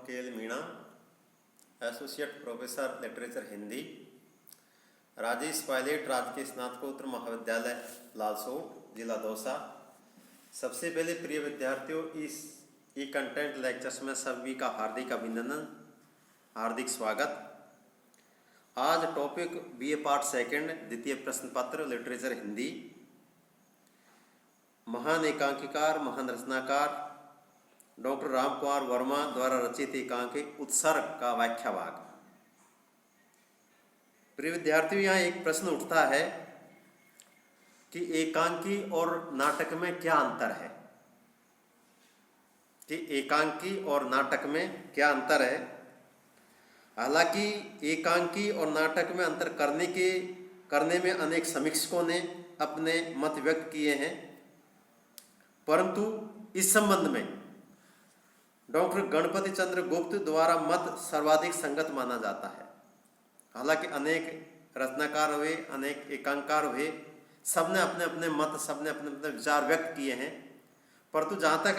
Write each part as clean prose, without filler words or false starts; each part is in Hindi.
KL. Meena, associate professor literature Hindi, Rajesh Pilot, राजकीय स्नातकोत्तर महाविद्यालय लालसोट, जिला दौसा। सबसे पहले प्रिय विद्यार्थियों, इस ई कंटेंट लेक्चर्स में सभी का हार्दिक अभिनंदन, हार्दिक स्वागत। आज टॉपिक बीए पार्ट सेकंड, द्वितीय प्रश्न पत्र, लिटरेचर हिंदी। महान एकांकीकार, महान रचनाकार डॉक्टर राम कुमार वर्मा द्वारा रचित एकांकी उत्सर्ग का व्याख्या भाग। प्रिय विद्यार्थियों, यहाँ एक प्रश्न उठता है कि एकांकी और नाटक में क्या अंतर है, कि एकांकी और नाटक में क्या अंतर है। हालांकि एकांकी और नाटक में अंतर करने में अनेक समीक्षकों ने अपने मत व्यक्त किए हैं, परंतु इस संबंध में डॉक्टर गणपति चंद्र गुप्त द्वारा मत सर्वाधिक संगत माना जाता है। हालांकि अनेक रचनाकार हुए, अनेक एकांकार हुए, सबने अपने अपने मत, सबने अपने अपने विचार व्यक्त किए हैं, परंतु जहाँ तक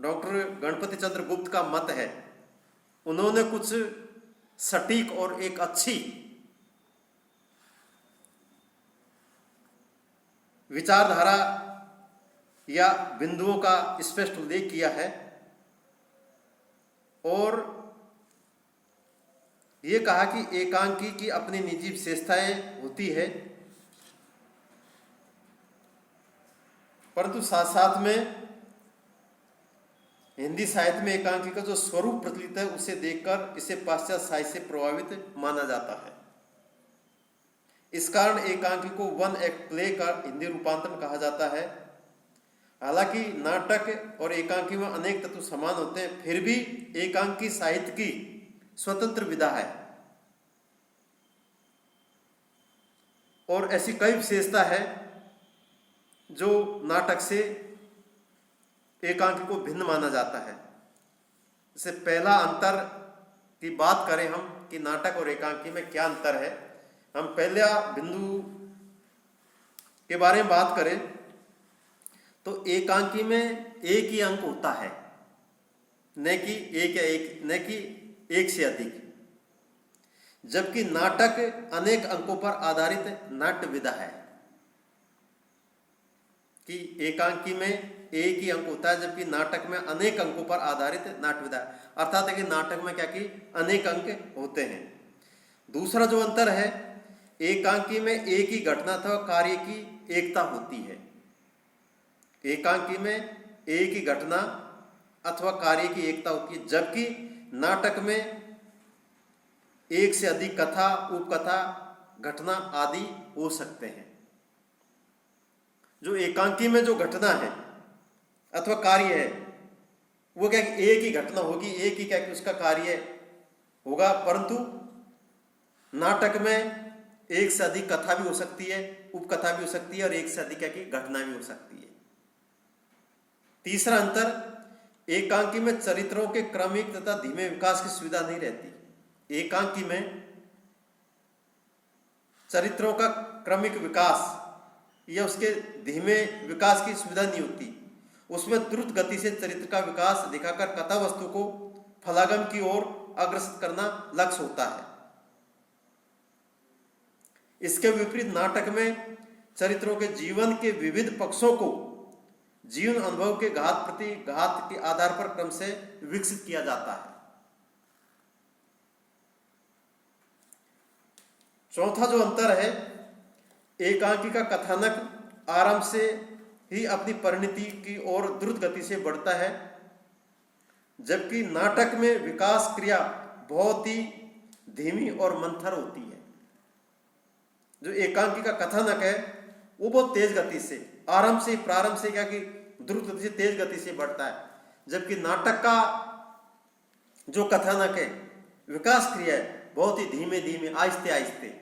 डॉक्टर गणपति चंद्र गुप्त का मत है, उन्होंने कुछ सटीक और एक अच्छी विचारधारा या बिंदुओं का स्पष्ट उल्लेख किया है और ये कहा कि एकांकी की अपनी निजी विशेषताएं होती है, परंतु साथ साथ में हिंदी साहित्य में एकांकी का जो स्वरूप प्रचलित है, उसे देखकर इसे पाश्चात्य साहित्य से प्रभावित माना जाता है। इस कारण एकांकी को वन एक्ट प्ले का हिंदी रूपांतरण कहा जाता है। हालांकि नाटक और एकांकी में अनेक तत्व समान होते हैं, फिर भी एकांकी साहित्य की स्वतंत्र विधा है और ऐसी कई विशेषता है जो नाटक से एकांकी को भिन्न माना जाता है। जैसे पहला अंतर की बात करें हम कि नाटक और एकांकी में क्या अंतर है, हम पहला बिंदु के बारे में बात करें तो एकांकी में एक ही अंक होता है, न कि एक से अधिक, जबकि नाटक अनेक अंकों पर आधारित नाट्य विधा है। कि एकांकी में एक ही अंक होता है, जबकि नाटक में अनेक अंकों पर आधारित नाट्य विधा है। अर्थात है कि नाटक में क्या कि अनेक अंक होते हैं। दूसरा जो अंतर है, एकांकी में एक ही घटना अथवा कार्य की एकता होती है। एकांकी में एक ही घटना अथवा कार्य की एकता होती है, जबकि नाटक में एक से अधिक कथा, उपकथा, घटना आदि हो सकते हैं। जो एकांकी में जो घटना है अथवा कार्य है, वो क्या कि एक ही घटना होगी, एक ही क्या कि उसका कार्य होगा, परंतु नाटक में एक से अधिक कथा भी हो सकती है, उपकथा भी हो सकती है और एक से अधिक क्या कि घटना भी हो सकती है। तीसरा अंतर, एकांकी में चरित्रों के क्रमिक तथा धीमे विकास की सुविधा नहीं रहती। एकांकी में चरित्रों का क्रमिक विकास या उसके धीमे विकास की सुविधा नहीं होती। उसमें द्रुत गति से चरित्र का विकास दिखाकर कथा वस्तु को फलागम की ओर अग्रसर करना लक्ष्य होता है। इसके विपरीत नाटक में चरित्रों के जीवन के विविध पक्षों को जीवन अनुभव के घात प्रति घात के आधार पर क्रम से विकसित किया जाता है। चौथा जो अंतर है, एकांकी का कथानक आरंभ से ही अपनी परिणति की ओर द्रुत गति से बढ़ता है, जबकि नाटक में विकास क्रिया बहुत ही धीमी और मंथर होती है। जो एकांकी का कथानक है वो बहुत तेज गति से प्रारंभ से क्या कि द्रुत गति से तेज गति से बढ़ता है, जबकि नाटक का जो कथानक है, विकास क्रिया है, बहुत ही धीमे धीमे आहिस्ते आहिस्ते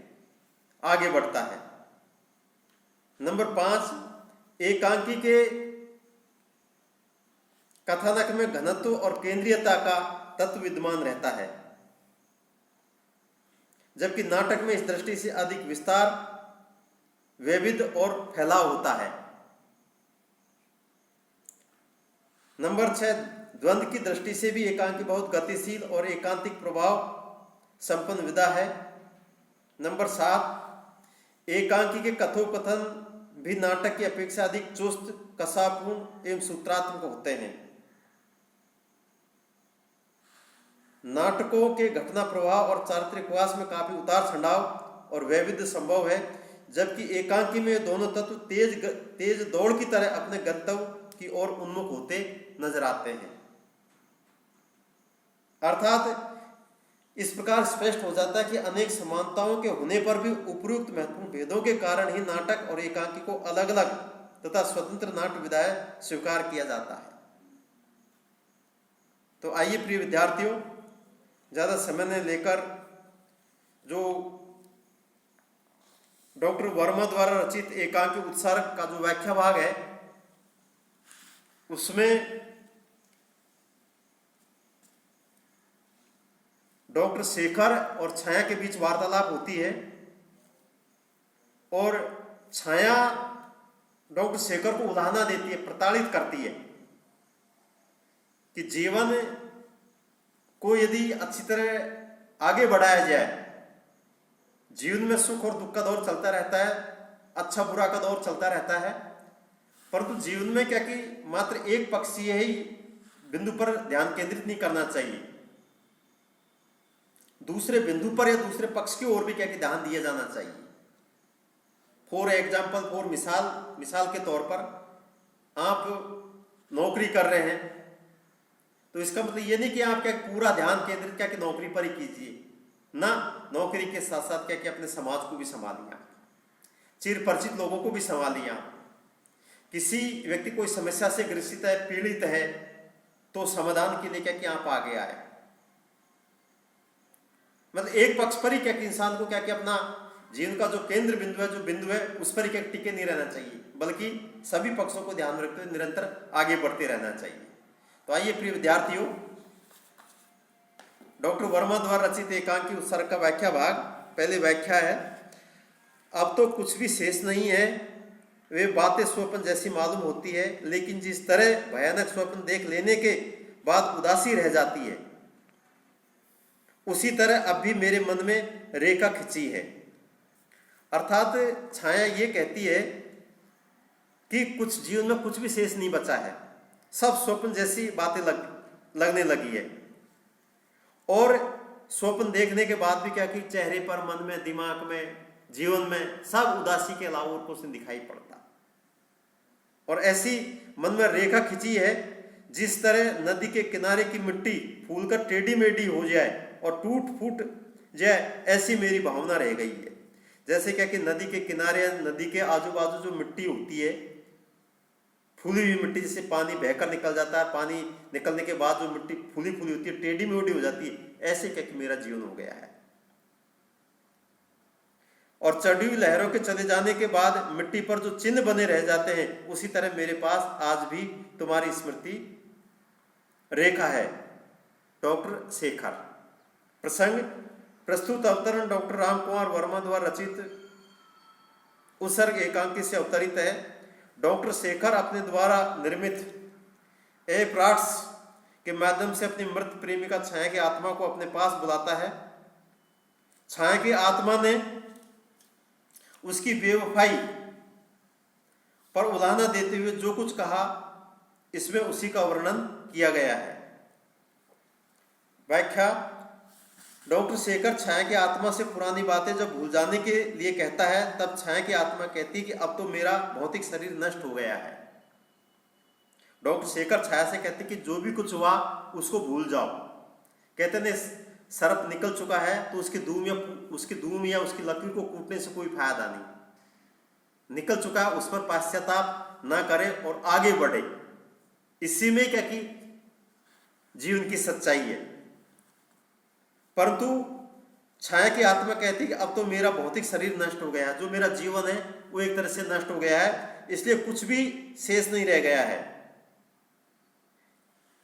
आगे बढ़ता है। नंबर 5, एकांकी के कथानक में घनत्व और केंद्रीयता का तत्व विद्यमान रहता है, जबकि नाटक में इस दृष्टि से अधिक विस्तार, वैविध्य और फैलाव होता है। नंबर 6, द्वंद्व की दृष्टि से भी एकांकी बहुत गतिशील और एकांतिक प्रभाव संपन्न विधा है। नंबर 7, एकांकी के कथोपकथन भी नाटक की अपेक्षा अधिक चुस्त, कसापूर्ण एवं सूत्रात्मक होते हैं। नाटकों के घटना प्रवाह और चारित्रिक विकास में काफी उतार चढ़ाव और वैविध्य संभव है, जबकि एकांकी में दोनों तत्व तेज दौड़ की तरह अपने गंतव्य की ओर उन्मुख होते नजर आते हैं। अर्थात इस प्रकार स्पष्ट हो जाता है कि अनेक समानताओं के होने पर भी उपयुक्त महत्वपूर्ण भेदों के कारण ही नाटक और एकांकी को अलग अलग तथा स्वतंत्र नाट्य विधाएं स्वीकार किया जाता है। तो आइए प्रिय विद्यार्थियों, ज्यादा समय न लेकर जो डॉक्टर वर्मा द्वारा रचित एकांकी उत्सारक का जो व्याख्या भाग है उसमें डॉक्टर शेखर और छाया के बीच वार्तालाप होती है और छाया डॉक्टर शेखर को उलाहना देती है, प्रताड़ित करती है कि जीवन को यदि अच्छी तरह आगे बढ़ाया जाए, जीवन में सुख और दुख का दौर चलता रहता है, अच्छा बुरा का दौर चलता रहता है, परंतु जीवन में क्या कि मात्र एक पक्षीय ही बिंदु पर ध्यान केंद्रित नहीं करना चाहिए, दूसरे बिंदु पर या दूसरे पक्ष की ओर भी क्या कि ध्यान दिया जाना चाहिए। फॉर एग्जाम्पल, फॉर मिसाल के तौर पर आप नौकरी कर रहे हैं तो इसका मतलब ये नहीं कि आप क्या पूरा ध्यान केंद्रित क्या कि नौकरी पर ही कीजिए ना, नौकरी के साथ साथ क्या कि अपने समाज को भी संभालिए, चिर परिचित लोगों को भी संभालिए। किसी व्यक्ति कोई समस्या से ग्रसित है, पीड़ित है, तो समाधान के लिए क्या कि आप आगे आए। मतलब एक पक्ष पर ही क्या कि इंसान को क्या कि अपना जीवन का जो केंद्र बिंदु है उस पर ही क्या टिके नहीं रहना चाहिए, बल्कि सभी पक्षों को ध्यान में रखते हुए निरंतर आगे बढ़ते रहना चाहिए। तो आइए प्रिय विद्यार्थियों, डॉक्टर वर्मा द्वारा रचित एकांकी उत्सर्ग का व्याख्या भाग। पहले व्याख्या है, अब तो कुछ भी शेष नहीं है, वे बातें स्वप्न जैसी मालूम होती है, लेकिन जिस तरह भयानक स्वप्न देख लेने के बाद उदासी रह जाती है, उसी तरह अब भी मेरे मन में रेखा खिंची है। अर्थात छाया ये कहती है कि कुछ जीवन में कुछ भी शेष नहीं बचा है, सब स्वप्न जैसी बातें लगने लगी है, और स्वप्न देखने के बाद भी क्या कि चेहरे पर, मन में, दिमाग में, जीवन में सब उदासी के अलावा और कुछ नहीं दिखाई पड़ता। और ऐसी मन में रेखा खिंची है जिस तरह नदी के किनारे की मिट्टी फूलकर टेढ़ी मेढ़ी हो जाए और टूट फूट जाए, ऐसी मेरी भावना रह गई है। जैसे क्या कि नदी के किनारे, नदी के आजू बाजू जो मिट्टी होती है, फूली हुई मिट्टी, जिससे पानी बहकर निकल जाता है, पानी निकलने के बाद जो मिट्टी फूली होती है, टेढ़ी मेढ़ी हो जाती है, ऐसे क्या कि मेरा जीवन हो गया है। और चढ़ी हुई लहरों के चले जाने के बाद मिट्टी पर जो चिन्ह बने रह जाते हैं, उसी तरह मेरे पास आज भी तुम्हारी स्मृति रेखा है। डॉक्टर शेखर। प्रसंग प्रस्तुत अवतरण डॉक्टर रामकुमार वर्मा द्वारा रचित उत्सर्ग एकांकी से अवतरित है। डॉक्टर शेखर अपने द्वारा निर्मित एप्राट्स के माध्यम से अपनी मृत प्रेमिका छाया की आत्मा को अपने पास बुलाता है। छाया की आत्मा ने उसकी बेवफाई पर उलाहना देते हुए जो कुछ कहा, इसमें उसी का वर्णन किया गया है। व्याख्या, डॉक्टर शेखर छाया की आत्मा से पुरानी बातें जब भूल जाने के लिए कहता है, तब छाया की आत्मा कहती है कि अब तो मेरा भौतिक शरीर नष्ट हो गया है। डॉक्टर शेखर छाया से कहते कि जो भी कुछ हुआ उसको भूल जाओ। कहते ने सर्प निकल चुका है तो उसकी धूम या उसकी लकीर को कूटने से कोई फायदा नहीं, निकल चुका है, उस पर पश्चाताप ना करे और आगे बढ़े। इसी में क्या कि जीवन की सच्चाई है। परंतु छाया की आत्मा कहती है कि अब तो मेरा भौतिक शरीर नष्ट हो गया है, जो मेरा जीवन है वो एक तरह से नष्ट हो गया है, इसलिए कुछ भी शेष नहीं रह गया है।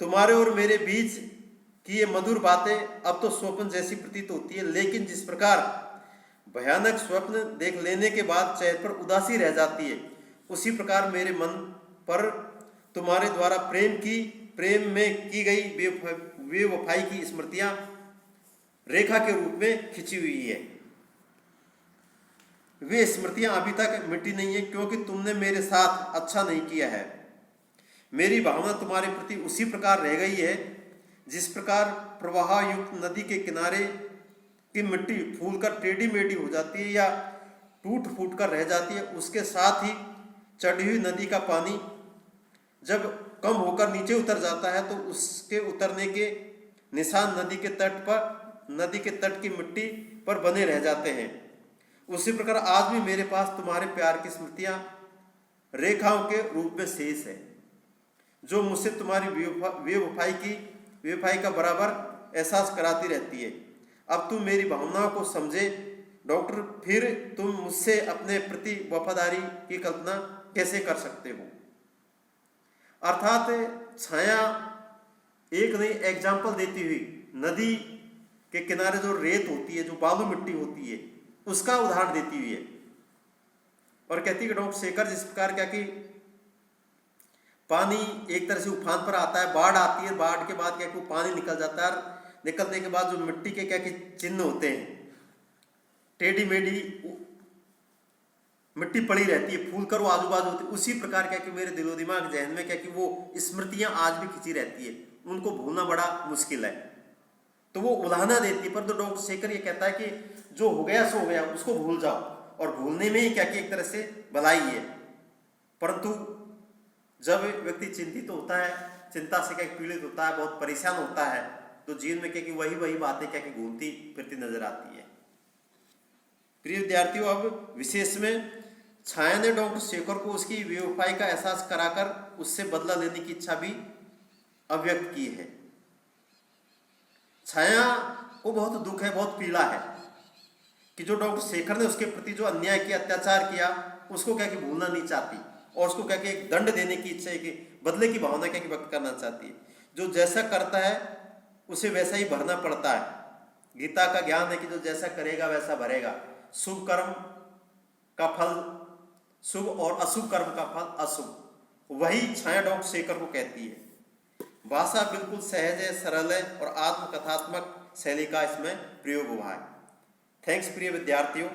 तुम्हारे और मेरे बीच की ये मधुर बातें अब तो स्वप्न जैसी प्रतीत होती है, लेकिन जिस प्रकार भयानक स्वप्न देख लेने के बाद चेहरे पर उदासी रह जाती है, उसी प्रकार मेरे मन पर तुम्हारे द्वारा प्रेम की प्रेम में की गई बेवफाई की स्मृतियां रेखा के रूप में खिंची हुई है। वे स्मृतियां अभी तक मिटी नहीं है, क्योंकि तुमने मेरे साथ अच्छा नहीं किया है। मेरी भावना तुम्हारे प्रति उसी प्रकार रह गई है जिस प्रकार प्रवाह युक्त नदी के किनारे की मिट्टी फूलकर टेढ़ी मेढ़ी हो जाती है या टूट फूट कर रह जाती है। उसके साथ ही चढ़ी हुई नदी का पानी जब कम होकर नीचे उतर जाता है तो उसके उतरने के निशान नदी के तट की मिट्टी पर बने रह जाते हैं। उसी प्रकार आज भी मेरे पास तुम्हारे प्यार की स्मृतियां रेखाओं के रूप में शेष है, जो मुझसे तुम्हारी बेवफाई का बराबर एहसास कराती रहती है। अब तुम मेरी भावनाओं को समझे डॉक्टर, फिर तुम मुझसे अपने प्रति वफादारी की कल्पना कैसे कर सकते हो। अर्थात छाया एक नई एग्जाम्पल देती हुई नदी के किनारे जो रेत होती है, जो बालू मिट्टी होती है, उसका उदाहरण देती हुई है और कहती है कि डॉक्टर शेखर, जिस प्रकार क्या कि पानी एक तरह से उफान पर आता है, बाढ़ आती है, बाढ़ के बाद क्या कि वो पानी निकल जाता है, निकलने के बाद जो मिट्टी के क्या कि चिन्ह होते हैं, टेढ़ी मेढ़ी मिट्टी पड़ी रहती है, फूल कर वो आजू बाजू होती है। उसी प्रकार क्या कि मेरे दिलो दिमाग जहन में क्या कि वो स्मृतियां आज भी खिंची रहती है, उनको भूलना बड़ा मुश्किल है। तो वो उदाहरण देती है। पर तो डॉक्टर शेखर ये कहता है कि जो हो गया सो हो गया, उसको भूल जाओ, और भूलने में ही क्या कि एक तरह से भलाई है। परंतु जब व्यक्ति चिंतित होता है, चिंता से क्या पीड़ित होता है, बहुत परेशान होता है, तो जीवन में क्या कि वही बातें क्या कि घूमती फिरती नजर आती है। प्रिय विद्यार्थियों, अब विशेष में छाया ने डॉक्टर शेखर को उसकी बेवफाई का एहसास कराकर उससे बदला लेने की इच्छा भी अव्यक्त की है। छाया को बहुत दुख है, बहुत पीड़ा है कि जो डॉक्टर शेखर ने उसके प्रति जो अन्याय किया, अत्याचार किया, उसको क्या कि भूलना नहीं चाहती और उसको क्या कि एक दंड देने की इच्छा है, कि बदले की भावना क्या कि व्यक्त करना चाहती है। जो जैसा करता है उसे वैसा ही भरना पड़ता है। गीता का ज्ञान है कि जो जैसा करेगा वैसा भरेगा। शुभ कर्म का फल शुभ और अशुभ कर्म का फल अशुभ। वही छाया डॉक्टर शेखर को कहती है। भाषा बिल्कुल सहज है, सरल है और आत्मकथात्मक शैली का इसमें प्रयोग हुआ है। थैंक्स प्रिय विद्यार्थियों।